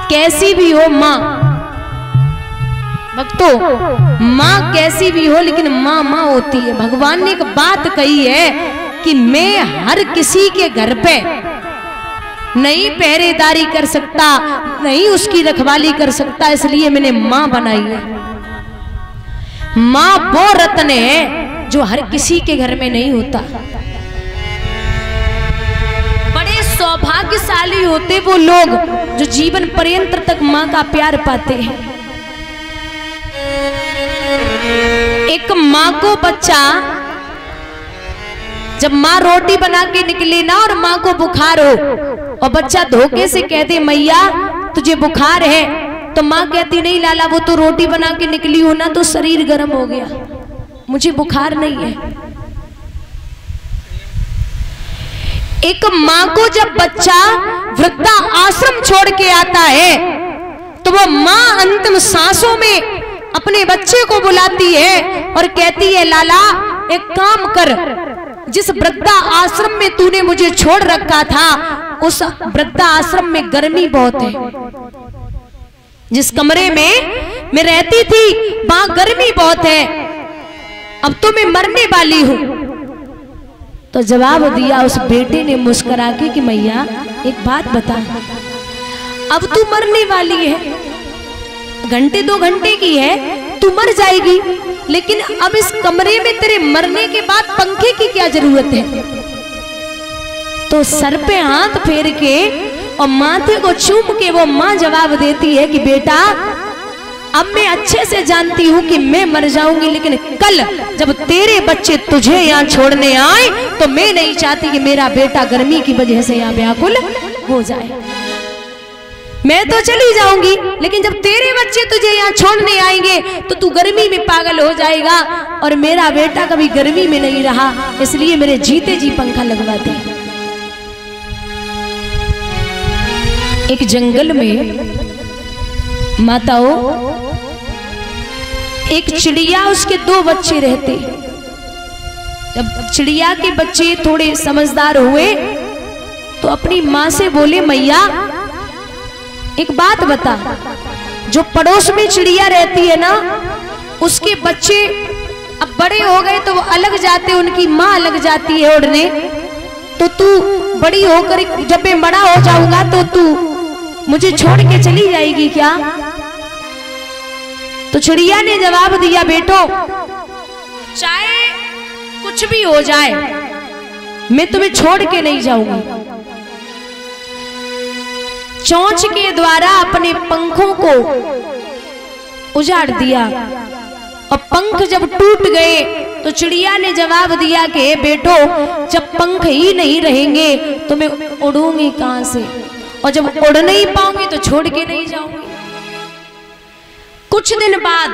कैसी भी हो माँ, भक्तों, माँ कैसी भी हो लेकिन माँ माँ होती है। भगवान ने एक बात कही है कि मैं हर किसी के घर पे नहीं पहरेदारी कर सकता, नहीं उसकी रखवाली कर सकता, इसलिए मैंने माँ बनाई है। माँ वो रत्न है जो हर किसी के घर में नहीं होता। बड़े सौभाग्यशाली होते वो लोग जो जीवन पर्यंत तक माँ का प्यार पाते हैं। एक माँ को बच्चा, जब माँ रोटी बना के निकले ना और माँ को बुखार हो और बच्चा धोखे से कहते मैया तुझे बुखार है, तो माँ कहती नहीं लाला वो तो रोटी बना के निकली हो ना तो शरीर गर्म हो गया, मुझे बुखार नहीं है। एक माँ को जब बच्चा वृद्धा आश्रम छोड़ के आता है तो वो माँ अंतिम सांसों में अपने बच्चे को बुलाती है और कहती है लाला एक काम कर, जिस वृद्धा आश्रम में तूने मुझे छोड़ रखा था उस वृद्धा आश्रम में गर्मी बहुत है, जिस कमरे में मैं रहती थी वहां गर्मी बहुत है, अब तो मैं मरने वाली हूं। तो जवाब दिया उस बेटे ने मुस्कुरा के कि मैया एक बात बता, अब तू मरने वाली है, घंटे 2 घंटे की है, तू मर जाएगी, लेकिन अब इस कमरे में तेरे मरने के बाद पंखे की क्या जरूरत है। तो सर पे हाथ फेर के और माथे को चूम के वो माँ जवाब देती है कि बेटा अब मैं अच्छे से जानती हूँ कि मैं मर जाऊंगी, लेकिन कल जब तेरे बच्चे तुझे यहाँ छोड़ने आए तो मैं नहीं चाहती कि मेरा बेटा गर्मी की वजह से यहाँ व्याकुल हो जाए। मैं तो चली जाऊंगी, लेकिन जब तेरे बच्चे तुझे यहाँ छोड़ने आएंगे तो तू गर्मी में पागल हो जाएगा, और मेरा बेटा कभी गर्मी में नहीं रहा, इसलिए मेरे जीते जी पंखा लगवा दे। एक जंगल में माताओं एक चिड़िया उसके 2 बच्चे रहते। जब चिड़िया के बच्चे थोड़े समझदार हुए तो अपनी माँ से बोले मैया एक बात बता, जो पड़ोस में चिड़िया रहती है ना उसके बच्चे अब बड़े हो गए तो वो अलग जाते, उनकी माँ अलग जाती है उड़ने, तो तू बड़ी होकर जब मैं बड़ा हो जाऊंगा तो तू मुझे छोड़ के चली जाएगी क्या। तो चिड़िया ने जवाब दिया बेटो चाहे कुछ भी हो जाए मैं तुम्हें छोड़ के नहीं जाऊंगी। चोंच के द्वारा अपने पंखों को उजाड़ दिया और पंख जब टूट गए तो चिड़िया ने जवाब दिया कि बेटो जब पंख ही नहीं रहेंगे तो मैं उड़ूंगी कहां से, और जब उड़ नहीं पाऊंगी तो छोड़ के नहीं जाऊंगी। कुछ दिन बाद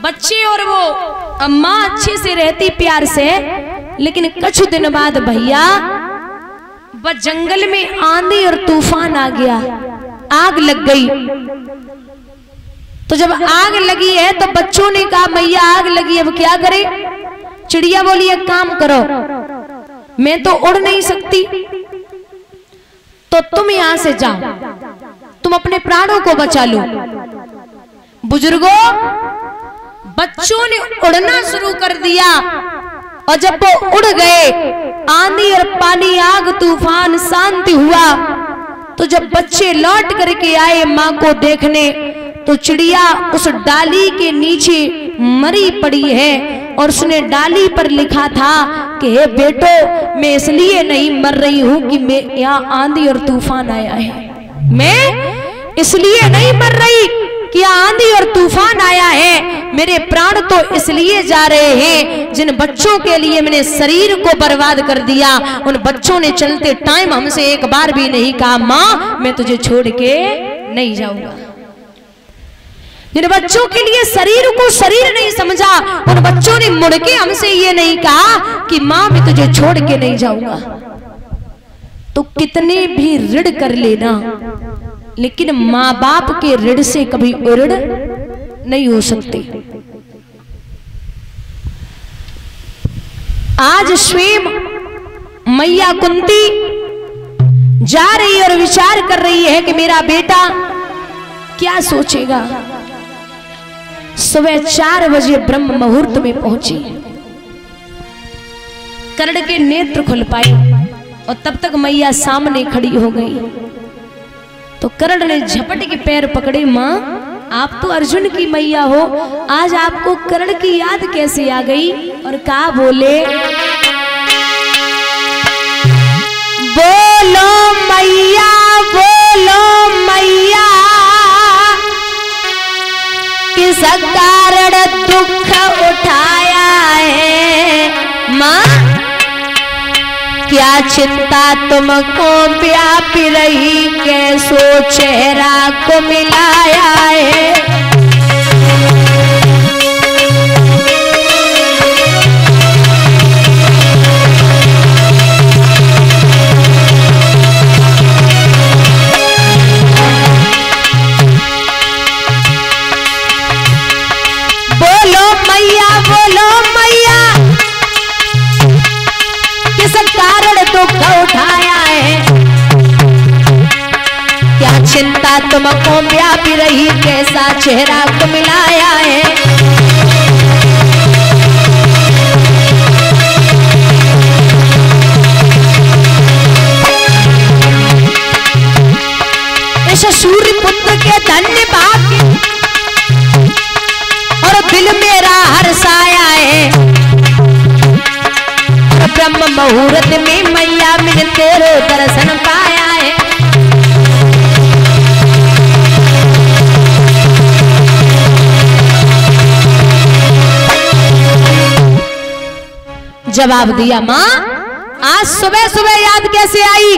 बच्चे और वो अम्मा अच्छे से रहती प्यार से, लेकिन कुछ दिन बाद भैया बस जंगल में आंधी और तूफान आ गया, आग लग गई। तो जब आग लगी है तो बच्चों ने कहा मैया आग लगी अब क्या करें। चिड़िया बोली एक काम करो, मैं तो उड़ नहीं सकती तो तुम यहां से जाओ, तुम अपने प्राणों को बचा लो। बुजुर्गों बच्चों ने उड़ना शुरू कर दिया और जब वो उड़ गए आंधी और पानी आग तूफान शांति हुआ, तो जब बच्चे लौट करके आए माँ को देखने तो चिड़िया उस डाली के नीचे मरी पड़ी है और उसने डाली पर लिखा था कि हे बेटो मैं इसलिए नहीं मर रही हूं कि मैं यहाँ आंधी और तूफान आया है, मैं इसलिए नहीं मर रही कि आंधी और तूफान आया है, मेरे प्राण तो इसलिए जा रहे हैं जिन बच्चों के लिए मैंने शरीर को बर्बाद कर दिया, उन बच्चों ने चलते टाइम हमसे एक बार भी नहीं कहा माँ मैं तुझे छोड़ के नहीं जाऊंगा। जिन बच्चों के लिए शरीर को शरीर नहीं समझा, उन बच्चों ने मुड़ के हमसे ये नहीं कहा कि माँ मैं तुझे छोड़ के नहीं जाऊंगा। तो कितने भी ऋण कर लेना, लेकिन माँ बाप के ऋण से कभी ऋण नहीं हो सकते। आज स्वयं मैया कुंती जा रही और विचार कर रही है कि मेरा बेटा क्या सोचेगा। सुबह 4 बजे ब्रह्म मुहूर्त में पहुंची। कर्ण के नेत्र खुल पाए और तब तक मैया सामने खड़ी हो गई। तो कर्ण ने झपट के पैर पकड़े। माँ, आप तो अर्जुन की मैया हो, आज आपको कर्ण की याद कैसे आ गई? और कहा बोले, बोलो मैया, बोलो मैया, किस कारण दुख उठाया है। माँ, क्या चिंता तुमको व्यापी रही, कैसो चेहरा को मिलाया है। बोलो मैया, बोलो मैया, किस कारण दुख उठाया है। क्या चिंता तुमको व्यापी रही, कैसा चेहरा को मिलाया है। इस सूर्य पुत्र के धन्य भाग्य और दिल मेरा हर्षाया है। ब्रह्म मुहूर्त में मैया मैंने तेरे दर्शन पाया है। जवाब दिया, माँ आज सुबह सुबह याद कैसे आई?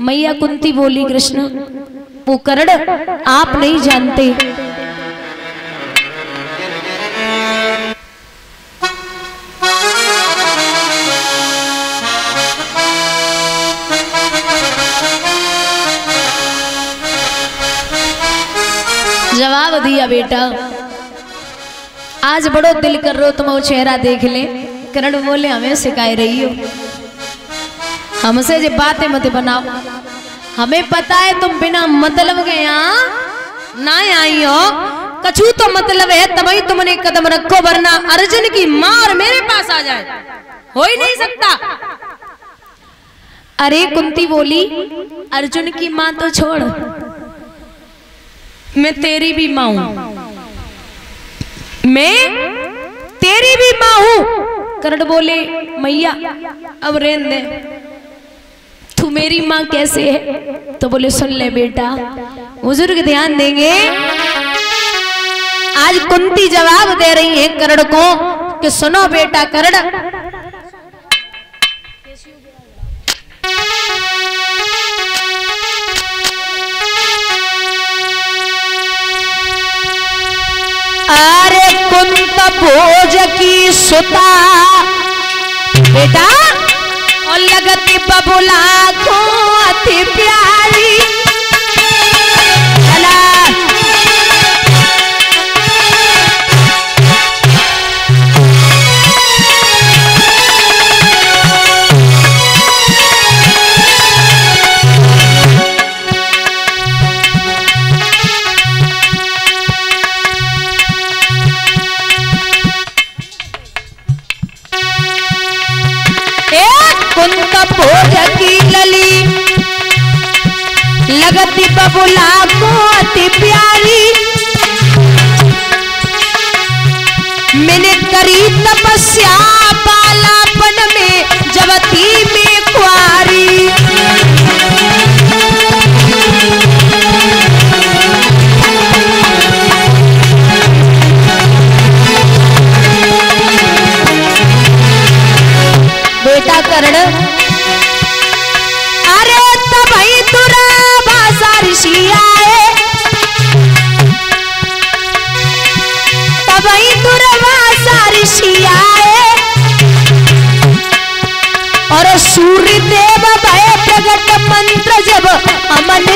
मैया कुंती बोली, कृष्ण वो कर्ण आप नहीं जानते। जवाब दिया, बेटा आज बड़ो दिल कर रो तुम वो चेहरा देख ले। कर्ण बोले, हमें सिखाई रही हो, हमसे जो बातें मत बनाओ। हमें पता है तुम बिना मतलब के यहाँ ना आई हो। कछु तो मतलब है तभी तुमने कदम रखो, वरना अर्जुन की माँ और मेरे पास आ जाए, हो ही नहीं सकता। अरे कुंती बोली, अर्जुन की माँ तो छोड़, मैं तेरी भी माँ हूं, मैं तेरी भी माँ हूं। कर्ण बोले, मैया अब रहने दे, तू मेरी माँ कैसे है? तो बोले, सुन ले बेटा, बुजुर्ग ध्यान देंगे। आज कुंती जवाब दे रही है कर्ण को कि सुनो बेटा कर्ण, अरे कुंत भोज की सुता बेटा और लगती बबुला को अति प्यारी। चला कुंत भोज की लली लगती बबुला को अति प्यारी। मैंने करी तपस्या बालापन में जब थी मैं कुंवारी। बेटा कर्ण, अरे तभी दुर्वासा ऋषि आए, तभी दुर्वासा ऋषि आए और सूर्य देव भय प्रगट मंत्र जब अमन